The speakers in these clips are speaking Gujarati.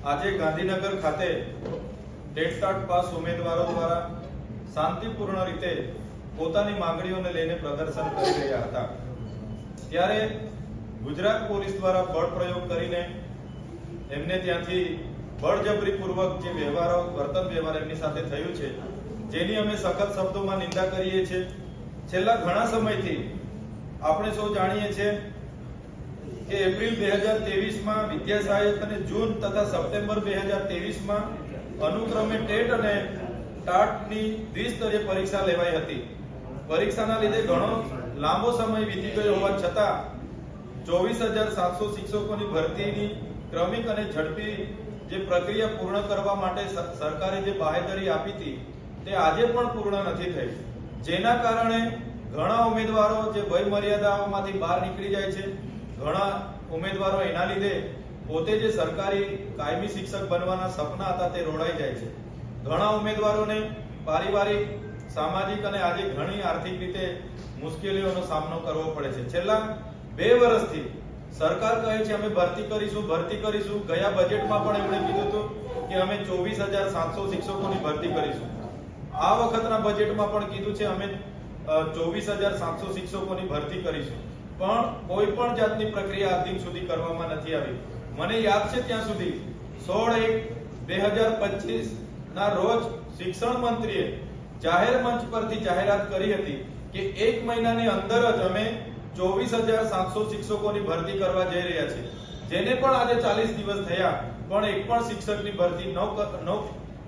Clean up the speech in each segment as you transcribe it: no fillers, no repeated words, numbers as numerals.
આજે ગાંધીનગર ખાતે ટેટ પાસ ઉમેદવારો દ્વારા શાંતિપૂર્ણ રીતે પોતાની માંગણીઓને લઈને પ્રદર્શન કરી રહ્યા હતા, ત્યારે ગુજરાત પોલીસ દ્વારા બળ પ્રયોગ કરીને એમને ત્યાંથી બળજબરીપૂર્વક જે વર્તન વ્યવહાર એમની સાથે થયું છે, જેની અમે સખત શબ્દોમાં નિંદા કરીએ છીએ। છેલ્લા ઘણા સમયથી આપણે સૌ જાણીએ છીએ કે એપ્રિલ 2023 માં વિદ્યા સહાયક અને જૂન તથા સપ્ટેમ્બર 2023 માં અનુક્રમે ટેટ અને ટાટની દ્વિસ્તરીય પરીક્ષા લેવાઈ હતી। પરીક્ષાના લીધે ઘણો લાંબો સમય વીતી ગયો હોવા છતાં 24,700 શિક્ષકોની ભરતીની ક્રમિક અને ઝડપી જે પ્રક્રિયા પૂર્ણ કરવા માટે સરકારે જે બાહેધરી આપી હતી તે આજે પણ પૂર્ણ નથી થઈ, જેના કારણે ઘણા ઉમેદવારો જે વય મર્યાદાઓમાંથી બહાર નીકળી જાય છે। ઘણા ઉમેદવારો એના લીધે પોતે જે સરકારી કાયમી શિક્ષક બનવાના સપના હતા તે રોડાઈ જાય છે। ઘણા ઉમેદવારોને પારિવારિક, સામાજિક અને આજે ઘણી આર્થિક રીતે મુશ્કેલીઓનો સામનો કરવો પડે છે। છેલ્લા 2 વર્ષથી સરકાર કહે છે અમે ભરતી કરીશું। ગયા બજેટમાં પણ એમણે કીધું હતું કે અમે 24,700 શિક્ષકોની ભરતી કરીશું। આ વખતના બજેટમાં પણ કીધું છે અમે 24,700 શિક્ષકોની ભરતી કરીશું, પણ કોઈ પણ જાતની પ્રક્રિયા આજ દિન સુધી કરવામાં નથી આવી। મને યાદ છે ત્યાં સુધી 16/1/2025 ના રોજ શિક્ષણ મંત્રીએ જાહેર મંચ પરથી જાહેરાત કરી હતી કે 1 મહિનાની અંદર જ અમે 24,700 શિક્ષકોની ભરતી કરવા જઈ રહ્યા છીએ, જેને પણ આજે 40 દિવસ થયા પણ એક પણ શિક્ષકની ભરતી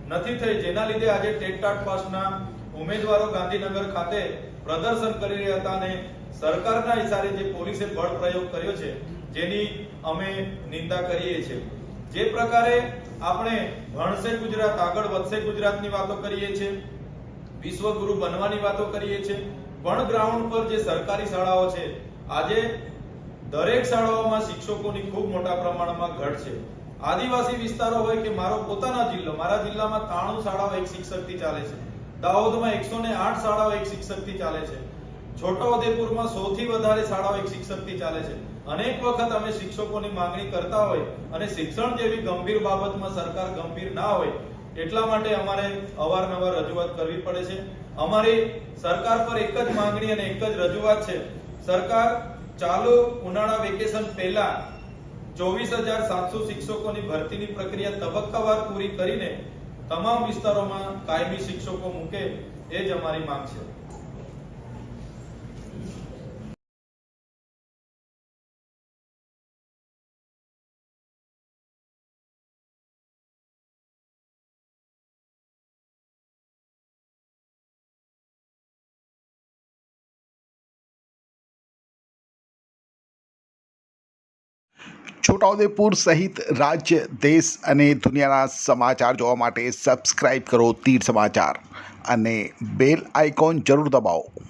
નથી થઈ, જેના લીધે આજે ટેટ પાસના ઉમેદવારો ગાંધીનગર ખાતે પ્રદર્શન કરી રહ્યા હતા અને સરકારના ઇશારે જે પોલીસે બળ પ્રયોગ કર્યો છે જેની અમે નિંદા કરીએ છીએ। જે પ્રકારે આપણે ભણશે ગુજરાત, આગળ વધશે ગુજરાતની વાતો કરીએ છીએ, વિશ્વગુરુ બનવાની વાતો કરીએ છીએ, પણ ગ્રાઉન્ડ પર જે સરકારી શાળાઓ છે આજે દરેક શાળાઓમાં શિક્ષકોની ખૂબ મોટા પ્રમાણમાં ઘટ છે। આદિવાસી વિસ્તારો હોય કે મારો પોતાના જિલ્લો, મારા જિલ્લામાં 93 શાળાઓ એક શિક્ષકથી ચાલે છે, દાહોદમાં 108 શાળાઓ એક શિક્ષકથી ચાલે છે, છોટાઉદેપુરમાં 100 થી વધારે શાળાઓ એક શિક્ષકથી ચાલે છે। અનેક વખત અમે શિક્ષકોની માંગણી કરતા હોય અને શિક્ષણ જેવી ગંભીર બાબતમાં સરકાર ગંભીર ના હોય, એટલા માટે અમારે અવારનવાર રજૂઆત કરવી પડે છે। અમારી સરકાર પર એક જ માંગણી અને એક જ રજૂઆત છે, સરકાર ચાલુ ઉનાળા વેકેશન પહેલા 24,700 શિક્ષકોની ભરતીની પ્રક્રિયા તબક્કાવાર પૂરી કરીને તમામ વિસ્તારોમાં કાયમી શિક્ષકો મૂકે, એ જ અમારી માંગ છે। છોટાઉદેપુર સહિત રાજ્ય, દેશ અને દુનિયાના સમાચાર જોવા માટે સબસ્ક્રાઈબ કરો તીર સમાચાર અને બેલ આઇકોન જરૂર દબાવો।